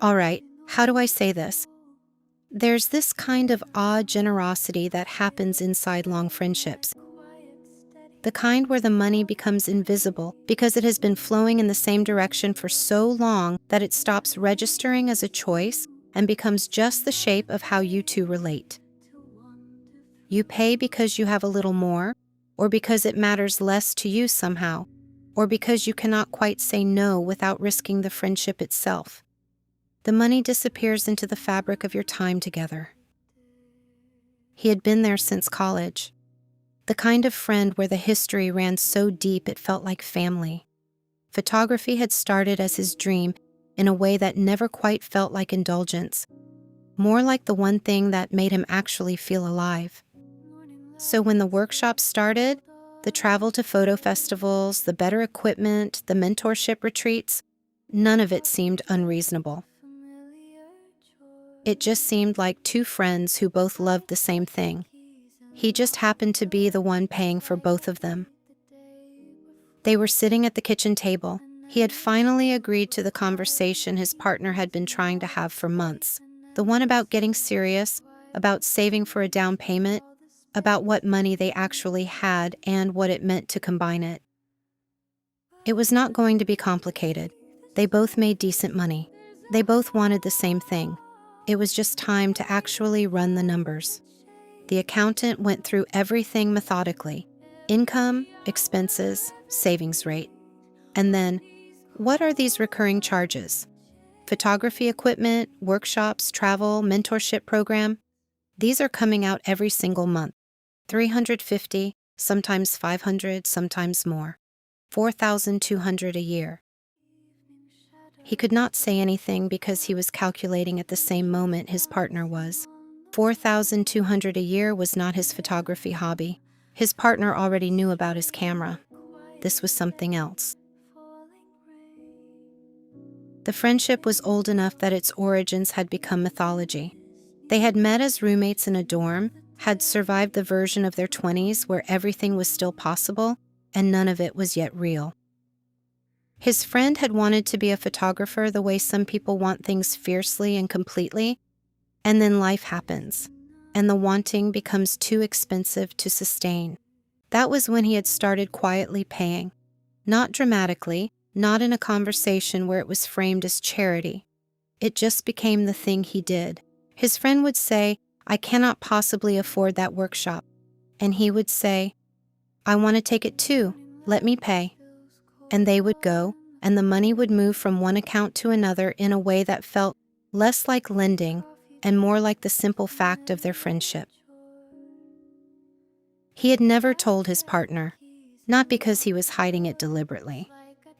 All right, how do I say this? There's this kind of odd generosity that happens inside long friendships. The kind where the money becomes invisible because it has been flowing in the same direction for so long that it stops registering as a choice and becomes just the shape of how you two relate. You pay because you have a little more, or because it matters less to you somehow, or because you cannot quite say no without risking the friendship itself. The money disappears into the fabric of your time together. He had been there since college. The kind of friend where the history ran so deep it felt like family. Photography had started as his dream in a way that never quite felt like indulgence, more like the one thing that made him actually feel alive. So when the workshop started, the travel to photo festivals, the better equipment, the mentorship retreats, none of it seemed unreasonable. It just seemed like two friends who both loved the same thing. He just happened to be the one paying for both of them. They were sitting at the kitchen table. He had finally agreed to the conversation his partner had been trying to have for months. The one about getting serious, about saving for a down payment, about what money they actually had and what it meant to combine it. It was not going to be complicated. They both made decent money. They both wanted the same thing. It was just time to actually run the numbers. The accountant went through everything methodically: income, expenses, savings rate. And then, what are these recurring charges? Photography equipment, workshops, travel, mentorship program. These are coming out every single month. $350, sometimes $500, sometimes more. $4,200 a year. He could not say anything because he was calculating at the same moment his partner was. $4,200 a year was not his photography hobby. His partner already knew about his camera. This was something else. The friendship was old enough that its origins had become mythology. They had met as roommates in a dorm, had survived the version of their 20s where everything was still possible, and none of it was yet real. His friend had wanted to be a photographer the way some people want things fiercely and completely, and then life happens, and the wanting becomes too expensive to sustain. That was when he had started quietly paying. Not dramatically, not in a conversation where it was framed as charity. It just became the thing he did. His friend would say, "I cannot possibly afford that workshop." And he would say, "I want to take it too. Let me pay." And they would go, and the money would move from one account to another in a way that felt less like lending and more like the simple fact of their friendship. He had never told his partner, not because he was hiding it deliberately.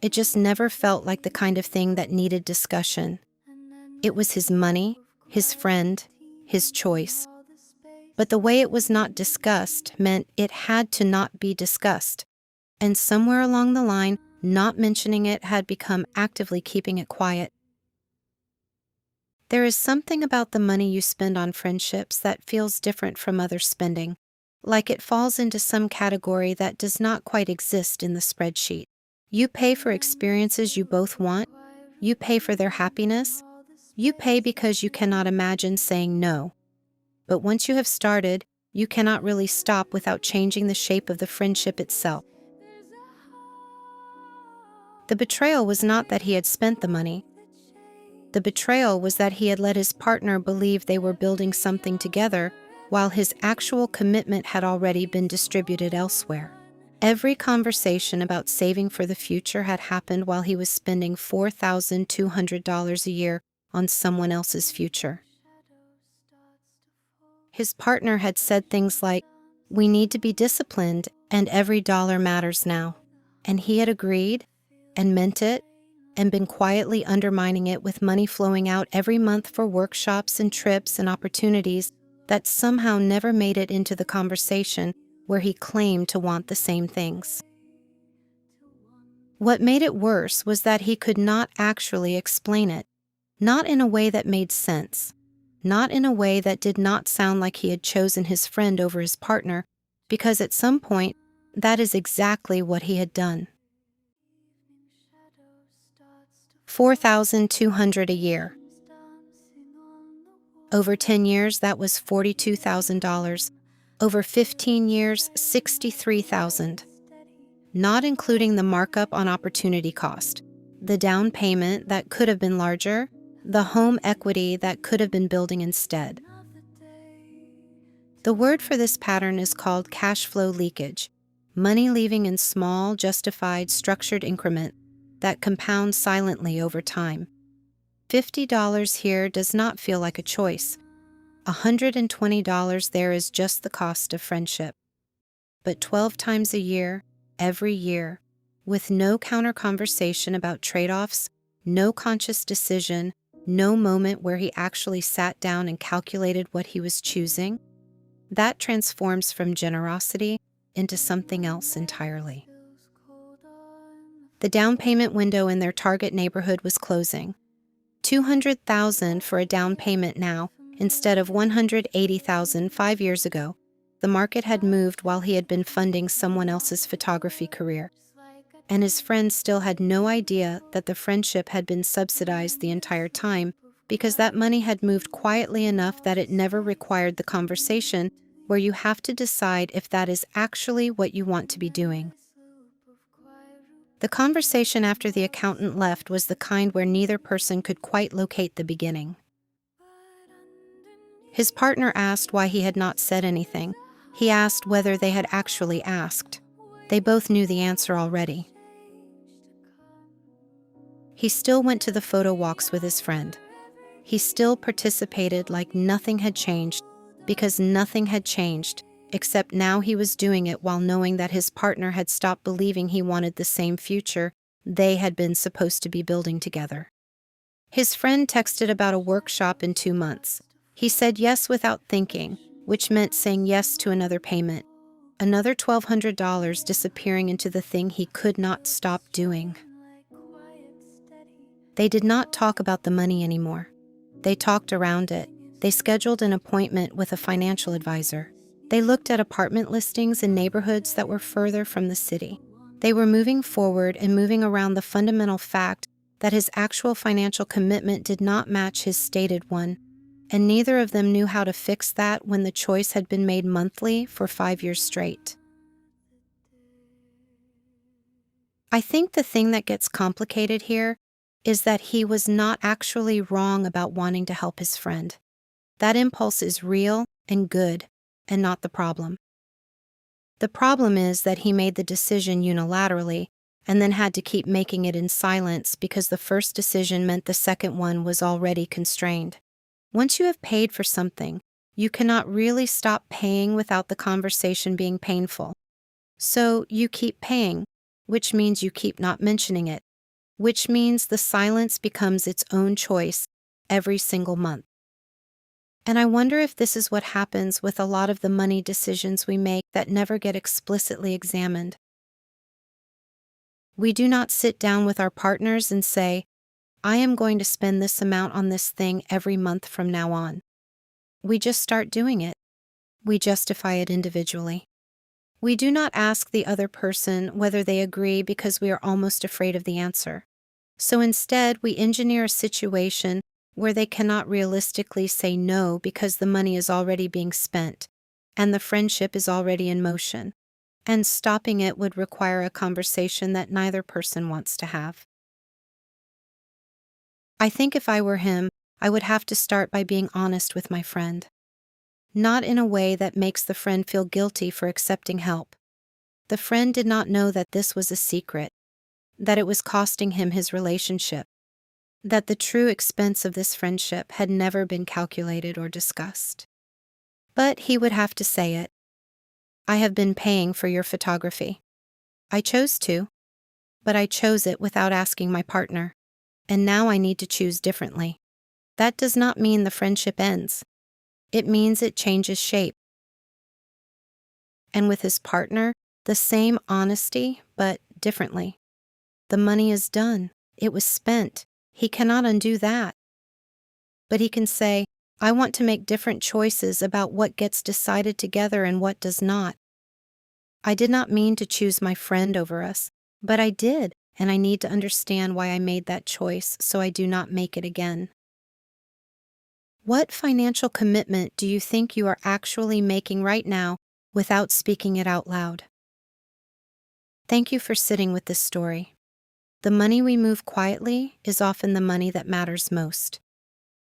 It just never felt like the kind of thing that needed discussion. It was his money, his friend, his choice. But the way it was not discussed meant it had to not be discussed. And somewhere along the line, not mentioning it had become actively keeping it quiet. There is something about the money you spend on friendships that feels different from other spending, like it falls into some category that does not quite exist in the spreadsheet. You pay for experiences you both want. You pay for their happiness. You pay because you cannot imagine saying no. But once you have started, you cannot really stop without changing the shape of the friendship itself. The betrayal was not that he had spent the money. The betrayal was that he had let his partner believe they were building something together while his actual commitment had already been distributed elsewhere. Every conversation about saving for the future had happened while he was spending $4,200 a year on someone else's future. His partner had said things like, "We need to be disciplined and every dollar matters now." And he had agreed and meant it and been quietly undermining it with money flowing out every month for workshops and trips and opportunities that somehow never made it into the conversation where he claimed to want the same things. What made it worse was that he could not actually explain it, not in a way that made sense, not in a way that did not sound like he had chosen his friend over his partner, because at some point, that is exactly what he had done. $4,200 a year. Over 10 years, that was $42,000. Over 15 years, $63,000. Not including the markup on opportunity cost, the down payment that could have been larger, the home equity that could have been building instead. The word for this pattern is called cash flow leakage, money leaving in small, justified, structured increments that compound silently over time. $50 here does not feel like a choice. $120 there is just the cost of friendship. But 12 times a year, every year, with no counter conversation about trade-offs, no conscious decision, no moment where he actually sat down and calculated what he was choosing, that transforms from generosity into something else entirely. The down payment window in their target neighborhood was closing. $200,000 for a down payment now, instead of $180,000 5 years ago. The market had moved while he had been funding someone else's photography career. And his friend still had no idea that the friendship had been subsidized the entire time because that money had moved quietly enough that it never required the conversation where you have to decide if that is actually what you want to be doing. The conversation after the accountant left was the kind where neither person could quite locate the beginning. His partner asked why he had not said anything. He asked whether they had actually asked. They both knew the answer already. He still went to the photo walks with his friend. He still participated like nothing had changed, because nothing had changed, except now he was doing it while knowing that his partner had stopped believing he wanted the same future they had been supposed to be building together. His friend texted about a workshop in 2 months. He said yes without thinking, which meant saying yes to another payment, another $1,200 disappearing into the thing he could not stop doing. They did not talk about the money anymore. They talked around it. They scheduled an appointment with a financial advisor. They looked at apartment listings in neighborhoods that were further from the city. They were moving forward and moving around the fundamental fact that his actual financial commitment did not match his stated one, and neither of them knew how to fix that when the choice had been made monthly for 5 years straight. I think the thing that gets complicated here is that he was not actually wrong about wanting to help his friend. That impulse is real and good, and not the problem. The problem is that he made the decision unilaterally and then had to keep making it in silence because the first decision meant the second one was already constrained. Once you have paid for something, you cannot really stop paying without the conversation being painful. So you keep paying, which means you keep not mentioning it, which means the silence becomes its own choice every single month. And I wonder if this is what happens with a lot of the money decisions we make that never get explicitly examined. We do not sit down with our partners and say, I am going to spend this amount on this thing every month from now on. We just start doing it. We justify it individually. We do not ask the other person whether they agree because we are almost afraid of the answer. So instead, we engineer a situation where they cannot realistically say no because the money is already being spent and the friendship is already in motion, and stopping it would require a conversation that neither person wants to have. I think if I were him, I would have to start by being honest with my friend. Not in a way that makes the friend feel guilty for accepting help. The friend did not know that this was a secret, that it was costing him his relationship, that the true expense of this friendship had never been calculated or discussed. But he would have to say it. I have been paying for your photography. I chose to, but I chose it without asking my partner, and now I need to choose differently. That does not mean the friendship ends. It means it changes shape. And with his partner, the same honesty, but differently. The money is done. It was spent. He cannot undo that. But he can say, I want to make different choices about what gets decided together and what does not. I did not mean to choose my friend over us, but I did, and I need to understand why I made that choice so I do not make it again. What financial commitment do you think you are actually making right now without speaking it out loud? Thank you for sitting with this story. The money we move quietly is often the money that matters most.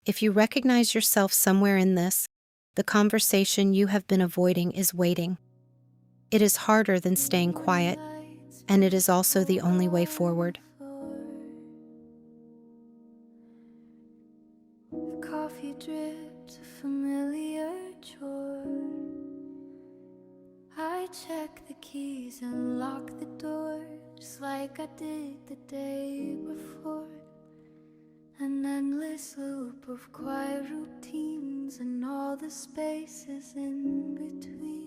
If you recognize yourself somewhere in this, the conversation you have been avoiding is waiting. It is harder than staying quiet, and it is also the only way forward. Coffee drips, a familiar chore. I check the keys and lock the door, just like I did the day before. An endless loop of quiet routines and all the spaces in between.